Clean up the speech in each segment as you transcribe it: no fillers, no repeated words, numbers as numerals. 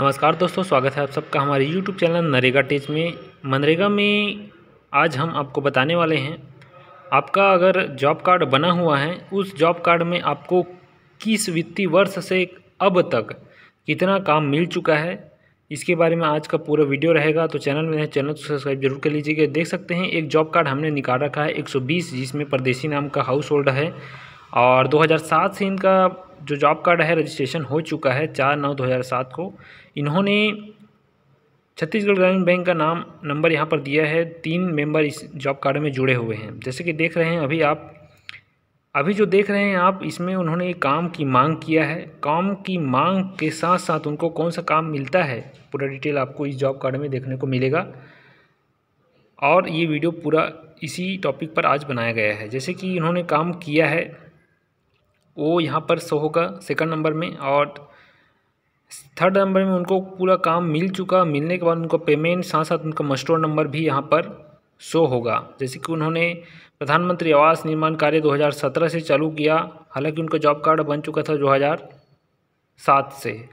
नमस्कार दोस्तों, स्वागत है आप सबका हमारे YouTube चैनल नरेगा टेच में। मनरेगा में आज हम आपको बताने वाले हैं, आपका अगर जॉब कार्ड बना हुआ है, उस जॉब कार्ड में आपको किस वित्तीय वर्ष से अब तक कितना काम मिल चुका है, इसके बारे में आज का पूरा वीडियो रहेगा। तो चैनल में है, चैनल को सब्सक्राइब जरूर कर लीजिएगा। देख सकते हैं एक जॉब कार्ड हमने निकाल रखा है 120, जिसमें परदेसी नाम का हाउस होल्ड है और 2007 से इनका जो जॉब कार्ड है रजिस्ट्रेशन हो चुका है 4/9/2007 को। इन्होंने छत्तीसगढ़ ग्रामीण बैंक का नंबर यहाँ पर दिया है। 3 मेंबर इस जॉब कार्ड में जुड़े हुए हैं। जैसे कि देख रहे हैं अभी जो देख रहे हैं आप, इसमें उन्होंने काम की मांग किया है। काम की मांग के साथ साथ उनको कौन सा काम मिलता है, पूरा डिटेल आपको इस जॉब कार्ड में देखने को मिलेगा। और ये वीडियो पूरा इसी टॉपिक पर आज बनाया गया है। जैसे कि इन्होंने काम किया है वो यहाँ पर शो होगा सेकंड नंबर में, और थर्ड नंबर में उनको पूरा काम मिल चुका। मिलने के बाद उनको पेमेंट साथ साथ उनका मस्टोर नंबर भी यहाँ पर शो होगा। जैसे कि उन्होंने प्रधानमंत्री आवास निर्माण कार्य 2017 से चालू किया, हालांकि उनका जॉब कार्ड बन चुका था 2007 से,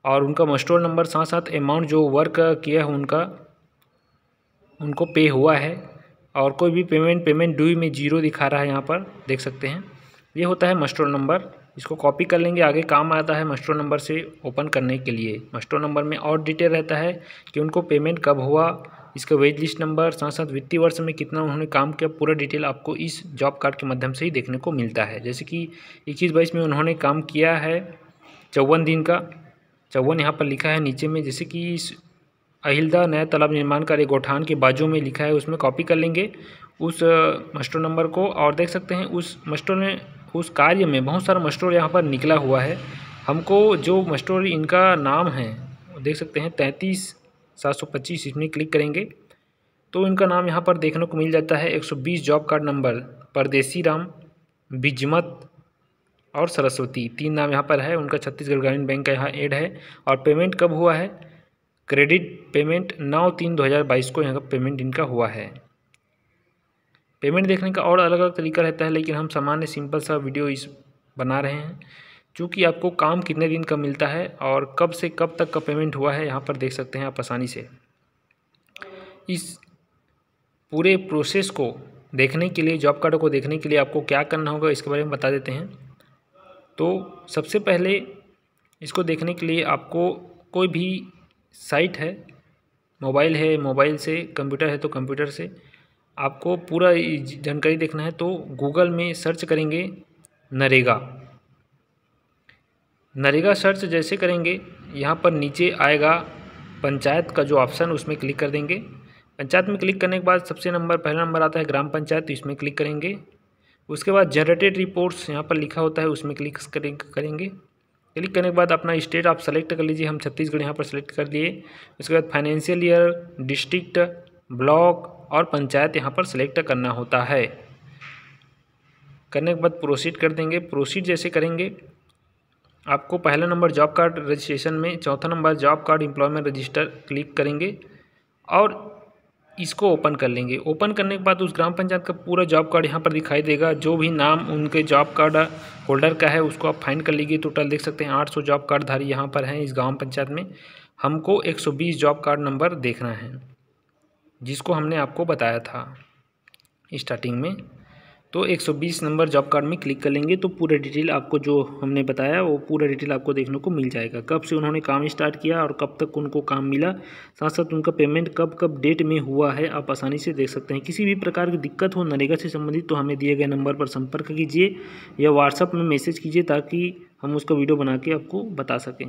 और उनका मस्टोर नंबर साथ साथ अमाउंट जो वर्क किया है उनको पे हुआ है। और कोई भी पेमेंट ड्यू में 0 दिखा रहा है, यहाँ पर देख सकते हैं। ये होता है मस्टोर नंबर। इसको कॉपी कर लेंगे, आगे काम आता है मस्टोर नंबर से ओपन करने के लिए। मस्टोर नंबर में और डिटेल रहता है कि उनको पेमेंट कब हुआ, इसका वेज लिस्ट नंबर, साथ साथ वित्तीय वर्ष में कितना उन्होंने काम किया, पूरा डिटेल आपको इस जॉब कार्ड के माध्यम से ही देखने को मिलता है। जैसे कि 21-22 में उन्होंने काम किया है 54 दिन का, 54 यहाँ पर लिखा है नीचे में। जैसे कि इस अहिलदा नया तालाब निर्माण कार्य गोठान के बाजू में लिखा है, उसमें कॉपी कर लेंगे उस मस्टोर नंबर को। और देख सकते हैं उस कार्य में बहुत सारा मस्टोर यहाँ पर निकला हुआ है। हमको जो मस्टोर इनका नाम है देख सकते हैं 33,725, इसमें क्लिक करेंगे तो इनका नाम यहाँ पर देखने को मिल जाता है। 120 जॉब कार्ड नंबर परदेसी राम, बिजमत और सरस्वती, 3 नाम यहाँ पर है। उनका छत्तीसगढ़ ग्रामीण बैंक का यहाँ ऐड है। और पेमेंट कब हुआ है, क्रेडिट पेमेंट 9/3/2022 को यहाँ का पेमेंट इनका हुआ है। पेमेंट देखने का और अलग अलग तरीका रहता है, लेकिन हम सामान्य सिंपल सा वीडियो बना रहे हैं, क्योंकि आपको काम कितने दिन का मिलता है और कब से कब तक का पेमेंट हुआ है यहाँ पर देख सकते हैं आप आसानी से। इस पूरे प्रोसेस को देखने के लिए, जॉब कार्ड को देखने के लिए आपको क्या करना होगा इसके बारे में बता देते हैं। तो सबसे पहले इसको देखने के लिए आपको कोई भी साइट है, मोबाइल है मोबाइल से, कंप्यूटर है तो कंप्यूटर से आपको पूरा जानकारी देखना है। तो गूगल में सर्च करेंगे नरेगा सर्च जैसे करेंगे, यहाँ पर नीचे आएगा पंचायत का जो ऑप्शन, उसमें क्लिक कर देंगे। पंचायत में क्लिक करने के बाद सबसे पहला नंबर आता है ग्राम पंचायत, तो इसमें क्लिक करेंगे। उसके बाद जनरेटेड रिपोर्ट्स यहाँ पर लिखा होता है, उसमें क्लिक करेंगे। क्लिक करने के बाद अपना स्टेट आप सेलेक्ट कर लीजिए, हम छत्तीसगढ़ यहाँ पर सेलेक्ट कर लिए। उसके बाद फाइनेंशियल ईयर, डिस्ट्रिक्ट, ब्लॉक और पंचायत यहाँ पर सेलेक्ट करना होता है। करने के बाद प्रोसीड कर देंगे। प्रोसीड जैसे करेंगे, आपको पहला नंबर जॉब कार्ड रजिस्ट्रेशन में, चौथा number job card employment register click करेंगे और इसको ओपन कर लेंगे। ओपन करने के बाद उस ग्राम पंचायत का पूरा जॉब कार्ड यहाँ पर दिखाई देगा। जो भी नाम उनके जॉब कार्ड होल्डर का है उसको आप फाइंड कर लीजिए। टोटल देख सकते हैं 800 जॉब कार्ड धारी यहाँ पर हैं इस ग्राम पंचायत में। हमको 120 जॉब कार्ड नंबर देखना है, जिसको हमने आपको बताया था स्टार्टिंग में। तो 120 नंबर जॉब कार्ड में क्लिक कर लेंगे तो पूरा डिटेल आपको जो हमने बताया वो पूरा डिटेल आपको देखने को मिल जाएगा। कब से उन्होंने काम स्टार्ट किया और कब तक उनको काम मिला, साथ साथ उनका पेमेंट कब कब डेट में हुआ है, आप आसानी से देख सकते हैं। किसी भी प्रकार की दिक्कत हो नरेगा से संबंधित तो हमें दिए गए नंबर पर संपर्क कीजिए या व्हाट्सएप में मैसेज कीजिए, ताकि हम उसका वीडियो बना के आपको बता सकें।